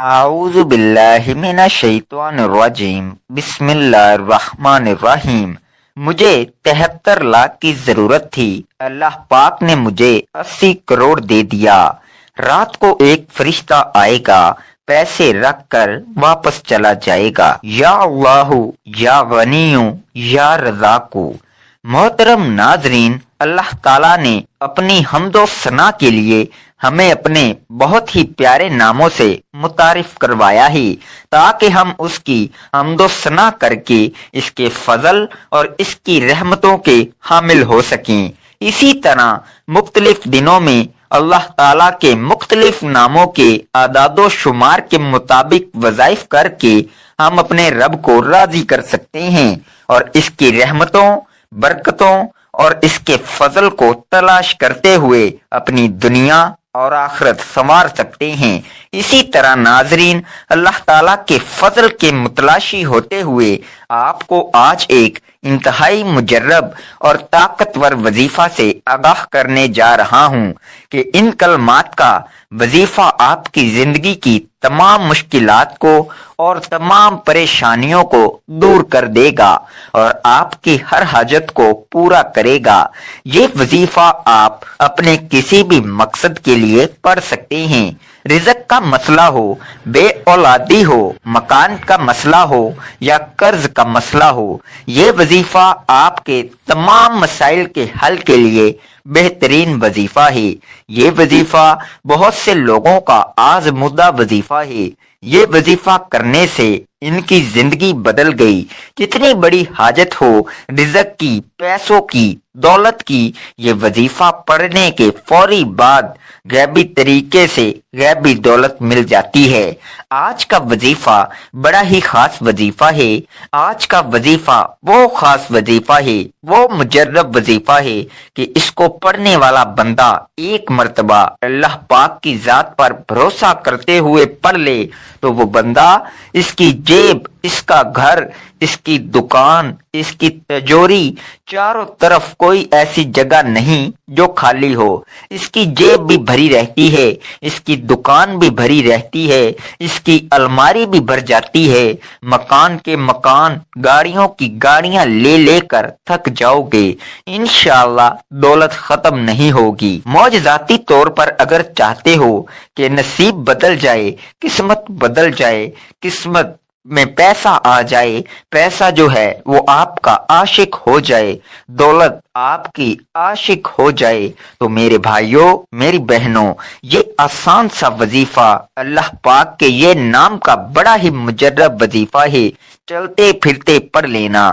اعوذ باللہ من الشیطان الرجیم بسم اللہ الرحمن الرحیم۔ مجھے 73 لاکھ کی ضرورت تھی، اللہ پاک نے مجھے 80 کروڑ دے دیا۔ رات کو ایک فرشتہ آئے گا، پیسے رکھ کر واپس چلا جائے گا۔ یا اللہ یا غنی یا رزاق۔ محترم ناظرین، اللہ تعالیٰ نے اپنی حمد و ثنا کے لیے ہمیں اپنے بہت ہی پیارے ناموں سے متعارف کروایا ہے تاکہ ہم اس کی حمد و ثنا کر کے اس کے فضل اور اس کی رحمتوں کے حامل ہو سکیں۔ اسی طرح مختلف دنوں میں اللہ تعالیٰ کے مختلف ناموں کے اعداد و شمار کے مطابق وظائف کر کے ہم اپنے رب کو راضی کر سکتے ہیں اور اس کی رحمتوں، برکتوں اور اس کے فضل کو تلاش کرتے ہوئے اپنی دنیا اور آخرت سنوار سکتے ہیں۔ اسی طرح ناظرین، اللہ تعالیٰ کے فضل کے متلاشی ہوتے ہوئے آپ کو آج ایک انتہائی مجرب اور طاقتور وظیفہ سے آگاہ کرنے جا رہا ہوں کہ ان کلمات کا وظیفہ آپ کی زندگی کی تمام مشکلات کو اور تمام پریشانیوں کو دور کر دے گا اور آپ کی ہر حاجت کو پورا کرے گا۔ یہ وظیفہ آپ اپنے کسی بھی مقصد کے لیے پڑھ سکتے ہیں۔ رزق کا مسئلہ ہو، بے اولادی ہو، مکان کا مسئلہ ہو یا قرض کا مسئلہ ہو، یہ وظیفہ آپ کے تمام مسائل کے حل کے لیے بہترین وظیفہ ہے۔ یہ وظیفہ بہت سے لوگوں کا آزمودہ وظیفہ ہے۔ یہ وظیفہ کرنے سے ان کی زندگی بدل گئی۔ کتنی بڑی حاجت ہو، رزق کی، پیسوں کی، دولت کی، یہ وظیفہ پڑھنے کے فوری بعد غیبی طریقے سے غیبی دولت مل جاتی ہے۔ آج کا وظیفہ بڑا ہی خاص وظیفہ ہے۔ آج کا وظیفہ وہ خاص وظیفہ ہے، وہ مجرب وظیفہ ہے کہ اس کو پڑھنے والا بندہ ایک مرتبہ اللہ پاک کی ذات پر بھروسہ کرتے ہوئے پڑھ لے تو وہ بندہ، اس کی جیب، اس کا گھر، اس کی دکان، اس کی تجوری، چاروں طرف کوئی ایسی جگہ نہیں جو خالی ہو۔ اس کی جیب بھی بھری رہتی ہے، اس کی دکان بھی بھری رہتی ہے، اس کی الماری بھی بھر جاتی ہے۔ مکان کے مکان، گاڑیوں کی گاڑیاں لے لے کر تھک جاؤ گے، انشاءاللہ دولت ختم نہیں ہوگی۔ معجزاتی طور پر اگر چاہتے ہو کہ نصیب بدل جائے، قسمت بدل جائے، قسمت میں پیسہ آ جائے، پیسہ جو ہے وہ آپ کا عاشق ہو جائے، دولت آپ کی عاشق ہو جائے، تو میرے بھائیوں، میری بہنوں، یہ آسان سا وظیفہ اللہ پاک کے یہ نام کا بڑا ہی مجرب وظیفہ ہے، چلتے پھرتے پڑھ لینا۔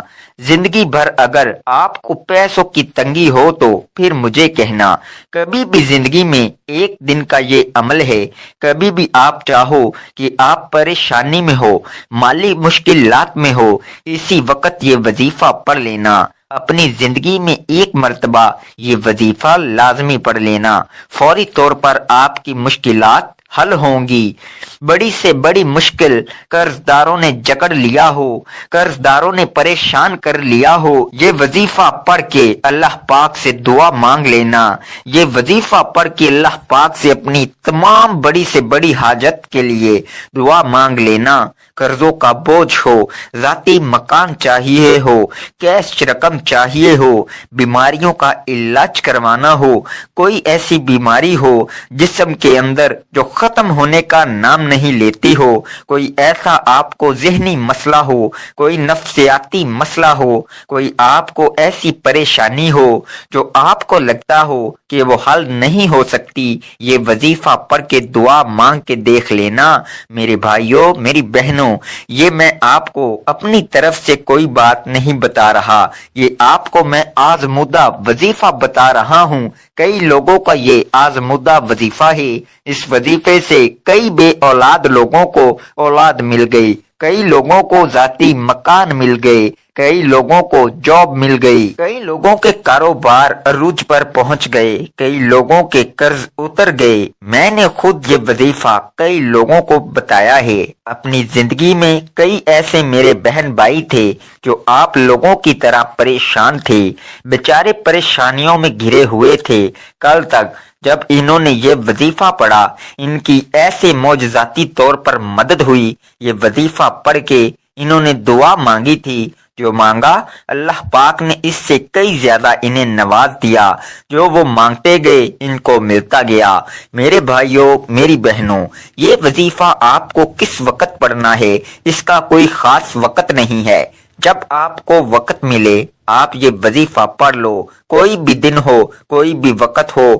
زندگی بھر اگر آپ کو پیسوں کی تنگی ہو تو پھر مجھے کہنا۔ کبھی بھی زندگی میں ایک دن کا یہ عمل ہے، کبھی بھی آپ چاہو کہ آپ پریشانی میں ہو، مالی مشکلات میں ہو، اسی وقت یہ وظیفہ پڑھ لینا۔ اپنی زندگی میں ایک مرتبہ یہ وظیفہ لازمی پڑھ لینا، فوری طور پر آپ کی مشکلات حل ہوں گی۔ بڑی سے بڑی مشکل قرض داروں نے جکڑ لیا ہو، قرض داروں نے پریشان کر لیا ہو، یہ وظیفہ پڑھ کے اللہ پاک سے دعا مانگ لینا۔ یہ وظیفہ پڑھ کے اللہ پاک سے اپنی تمام بڑی سے بڑی حاجت کے لیے دعا مانگ لینا۔ قرضوں کا بوجھ ہو، ذاتی مکان چاہیے ہو، کیش رقم چاہیے ہو، بیماریوں کا علاج کروانا ہو، کوئی ایسی بیماری ہو جسم کے اندر جو ختم ہونے کا نام نہیں لیتی ہو، کوئی ایسا آپ کو ذہنی مسئلہ ہو، کوئی نفسیاتی مسئلہ ہو، کوئی آپ کو ایسی پریشانی ہو جو آپ کو لگتا ہو کہ وہ حل نہیں ہو سکتی، یہ وظیفہ پڑھ کے دعا مانگ کے دیکھ لینا۔ میرے بھائیوں، میری بہنوں، یہ میں آپ کو اپنی طرف سے کوئی بات نہیں بتا رہا، یہ آپ کو میں آزمودہ وظیفہ بتا رہا ہوں۔ کئی لوگوں کا یہ آزمودہ وظیفہ ہے، اس وظیفے سے کئی بے اولاد لوگوں کو اولاد مل گئی، کئی لوگوں کو ذاتی مکان مل گئے، کئی لوگوں کو جاب مل گئی، کئی لوگوں کے کاروبار عروج پر پہنچ گئے، کئی لوگوں کے قرض اتر گئے۔ میں نے خود یہ وظیفہ کئی لوگوں کو بتایا ہے۔ اپنی زندگی میں کئی ایسے میرے بہن بھائی تھے جو آپ لوگوں کی طرح پریشان تھے، بیچارے پریشانیوں میں گھرے ہوئے تھے، کل تک جب انہوں نے یہ وظیفہ پڑھا ان کی ایسے معجزاتی طور پر مدد ہوئی۔ یہ وظیفہ پڑھ کے انہوں نے دعا مانگی تھی، جو مانگا اللہ پاک نے اس سے کئی زیادہ انہیں نواز دیا۔ جو وہ مانگتے گئے ان کو ملتا گیا۔ میرے بھائیوں، میری بہنوں، یہ وظیفہ آپ کو کس وقت پڑھنا ہے، اس کا کوئی خاص وقت نہیں ہے۔ جب آپ کو وقت ملے آپ یہ وظیفہ پڑھ لو۔ کوئی بھی دن ہو، کوئی بھی وقت ہو،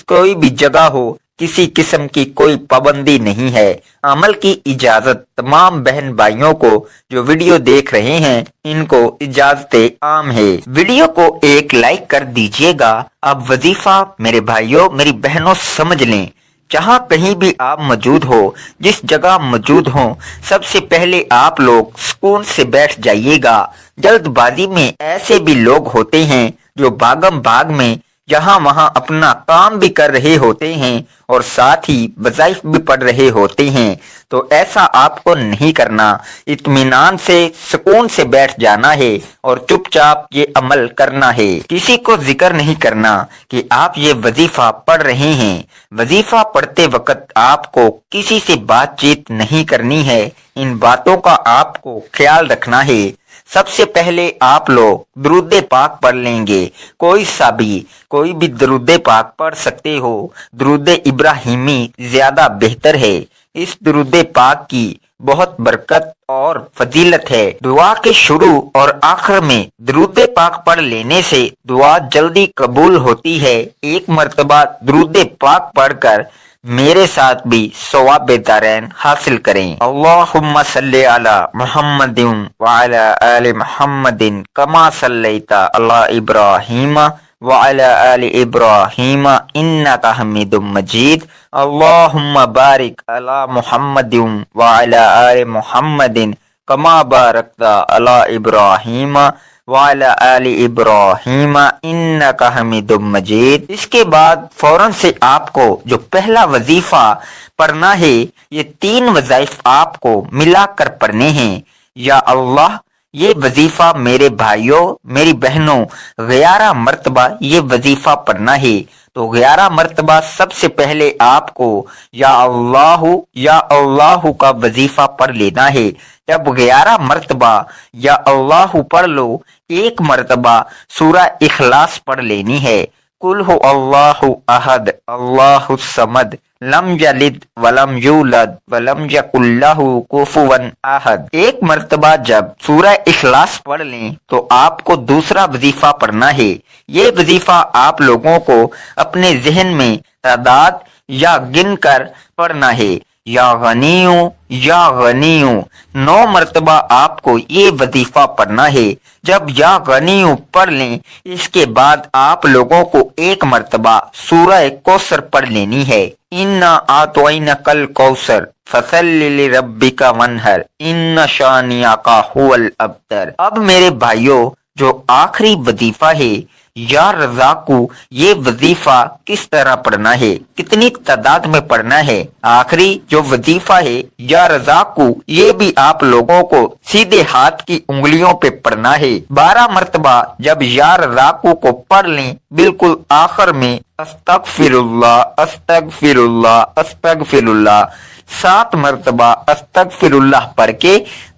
کوئی بھی جگہ ہو، کسی قسم کی کوئی پابندی نہیں ہے۔ عمل کی اجازت تمام بہن بھائیوں کو جو ویڈیو دیکھ رہے ہیں ان کو اجازت عام ہے۔ ویڈیو کو ایک لائک کر دیجئے گا۔ اب وظیفہ میرے بھائیوں میری بہنوں سمجھ لیں۔ جہاں کہیں بھی آپ موجود ہو، جس جگہ موجود ہوں، سب سے پہلے آپ لوگ سکون سے بیٹھ جائیے گا۔ جلد بازی میں ایسے بھی لوگ ہوتے ہیں جو بھاگم بھاگ میں یہاں وہاں اپنا کام بھی کر رہے ہوتے ہیں اور ساتھ ہی وظائف بھی پڑھ رہے ہوتے ہیں، تو ایسا آپ کو نہیں کرنا۔ اطمینان سے سکون سے بیٹھ جانا ہے اور چپ چاپ یہ عمل کرنا ہے۔ کسی کو ذکر نہیں کرنا کہ آپ یہ وظیفہ پڑھ رہے ہیں۔ وظیفہ پڑھتے وقت آپ کو کسی سے بات چیت نہیں کرنی ہے۔ ان باتوں کا آپ کو خیال رکھنا ہے۔ سب سے پہلے آپ لوگ درود پاک پڑھ لیں گے۔ کوئی بھی درود پاک پڑھ سکتے ہو۔ درود ابراہیمی زیادہ بہتر ہے۔ اس درود پاک کی بہت برکت اور فضیلت ہے۔ دعا کے شروع اور آخر میں درود پاک پڑھ لینے سے دعا جلدی قبول ہوتی ہے۔ ایک مرتبہ درود پاک پڑھ کر میرے ساتھ بھی ثواب دارین حاصل کریں۔ اللہم صلی علی محمد وعلی آل محمد کما صلیت علی ابراہیم وعلی آل ابراہیم انک حمید مجید۔ اللہم بارک علی محمد وعلی آل محمد کما بارکت علی ابراہیم وعلی آل ابراہیم انک حمید مجید۔ اس کے بعد فوراً سے آپ کو جو پہلا وظیفہ پڑھنا ہے، یہ 3 وظائف آپ کو ملا کر پڑھنے ہیں۔ یا اللہ، یہ وظیفہ میرے بھائیوں میری بہنوں 11 مرتبہ یہ وظیفہ پڑھنا ہے۔ تو 11 مرتبہ سب سے پہلے آپ کو یا اللہ کا وظیفہ پڑھ لینا ہے۔ جب 11 مرتبہ یا اللہ پڑھ لو، 1 مرتبہ سورہ اخلاص پڑھ لینی ہے۔ قل هو اللہ احد اللہ الصمد لم یلد ولم یولد ولم یکن لہ کفوا احد۔ 1 مرتبہ جب سورہ اخلاص پڑھ لیں تو آپ کو دوسرا وظیفہ پڑھنا ہے۔ یہ وظیفہ آپ لوگوں کو اپنے ذہن میں تعداد یا گن کر پڑھنا ہے۔ یا غنیوں یا غنیوں 9 مرتبہ آپ کو یہ وظیفہ پڑھنا ہے۔ جب یا غنیوں پڑھ لیں، اس کے بعد آپ لوگوں کو 1 مرتبہ سورہ کوثر پڑھ لینی ہے۔ اِنَّا أَعْطَيْنَاكَ الْكَوْثَرَ فَصَلِّ لِرَبِّكَ وَانْحَرْ إِنَّ شَانِئَكَ هُوَ الْأَبْتَرُ۔ اب میرے بھائیوں، جو آخری وظیفہ ہے یا رزاقو، یہ وظیفہ کس طرح پڑھنا ہے، کتنی تعداد میں پڑھنا ہے؟ آخری جو وظیفہ ہے یا رزاقو، یہ بھی آپ لوگوں کو سیدھے ہاتھ کی انگلیوں پہ پڑھنا ہے۔ 12 مرتبہ جب یا رزاقو کو پڑھ لیں، بالکل آخر میں استغفر اللہ استغفر اللہ استغفر اللہ 7 مرتبہ استغفر اللہ پڑھ کے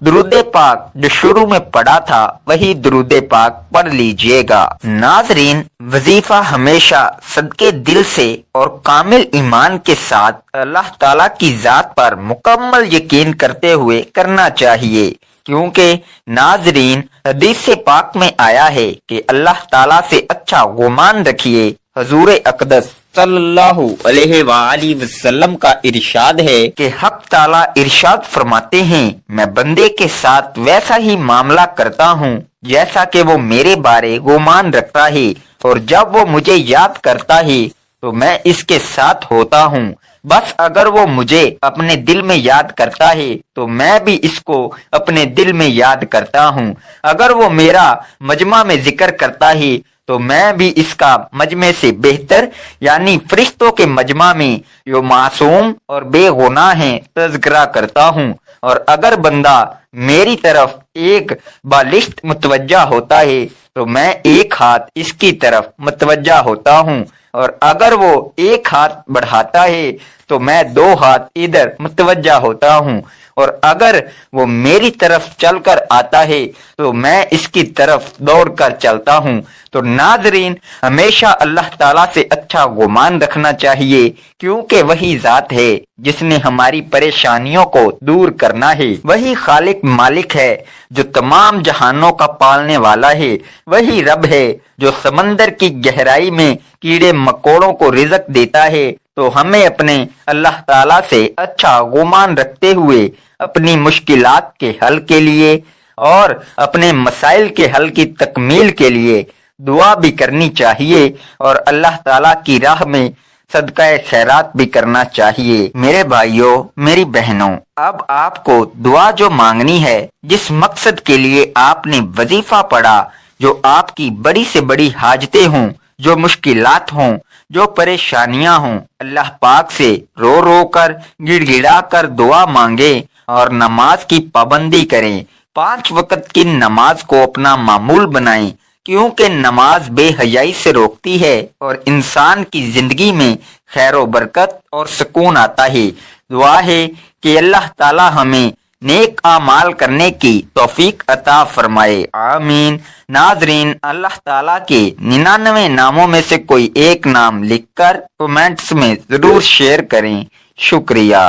درود پاک جو شروع میں پڑھا تھا وہی درود پاک پڑھ لیجئے گا۔ ناظرین، وظیفہ ہمیشہ صدقے دل سے اور کامل ایمان کے ساتھ اللہ تعالیٰ کی ذات پر مکمل یقین کرتے ہوئے کرنا چاہیے، کیونکہ ناظرین حدیث پاک میں آیا ہے کہ اللہ تعالیٰ سے اچھا گمان رکھیے۔ حضور اقدس صلی اللہ علیہ وآلہ وسلم کا ارشاد ہے کہ حق تعالیٰ ارشاد فرماتے ہیں، میں بندے کے ساتھ ویسا ہی معاملہ کرتا ہوں جیسا کہ وہ میرے بارے گمان رکھتا ہے، اور جب وہ مجھے یاد کرتا ہے تو میں اس کے ساتھ ہوتا ہوں۔ بس اگر وہ مجھے اپنے دل میں یاد کرتا ہے تو میں بھی اس کو اپنے دل میں یاد کرتا ہوں۔ اگر وہ میرا مجمع میں ذکر کرتا ہے تو میں بھی اس کا مجمع سے بہتر یعنی فرشتوں کے مجمع میں جو معصوم اور بے گناہ ہیں تذکرہ کرتا ہوں۔ اور اگر بندہ میری طرف ایک بالشت متوجہ ہوتا ہے تو میں 1 ہاتھ اس کی طرف متوجہ ہوتا ہوں، اور اگر وہ ایک ہاتھ بڑھاتا ہے تو میں 2 ہاتھ ادھر متوجہ ہوتا ہوں، اور اگر وہ میری طرف چل کر آتا ہے تو میں اس کی طرف دوڑ کر چلتا ہوں۔ تو ناظرین، ہمیشہ اللہ تعالیٰ سے اچھا گمان رکھنا چاہیے، کیونکہ وہی ذات ہے جس نے ہماری پریشانیوں کو دور کرنا ہے، وہی خالق مالک ہے جو تمام جہانوں کا پالنے والا ہے، وہی رب ہے جو سمندر کی گہرائی میں کیڑے مکوڑوں کو رزق دیتا ہے۔ تو ہمیں اپنے اللہ تعالیٰ سے اچھا گمان رکھتے ہوئے اپنی مشکلات کے حل کے لیے اور اپنے مسائل کے حل کی تکمیل کے لیے دعا بھی کرنی چاہیے، اور اللہ تعالیٰ کی راہ میں صدقہ خیرات بھی کرنا چاہیے۔ میرے بھائیوں، میری بہنوں، اب آپ کو دعا جو مانگنی ہے، جس مقصد کے لیے آپ نے وظیفہ پڑھا، جو آپ کی بڑی سے بڑی حاجتیں ہوں، جو مشکلات ہوں، جو پریشانیاں ہوں، اللہ پاک سے رو رو کر گڑ گڑا کر دعا مانگے اور نماز کی پابندی کریں۔ 5 وقت کی نماز کو اپنا معمول بنائیں، کیونکہ نماز بے حیائی سے روکتی ہے اور انسان کی زندگی میں خیر و برکت اور سکون آتا ہے۔ دعا ہے کہ اللہ تعالی ہمیں نیک اعمال کرنے کی توفیق عطا فرمائے، آمین۔ ناظرین، اللہ تعالیٰ کے 99 ناموں میں سے کوئی ایک نام لکھ کر کمنٹس میں ضرور شیئر کریں۔ شکریہ۔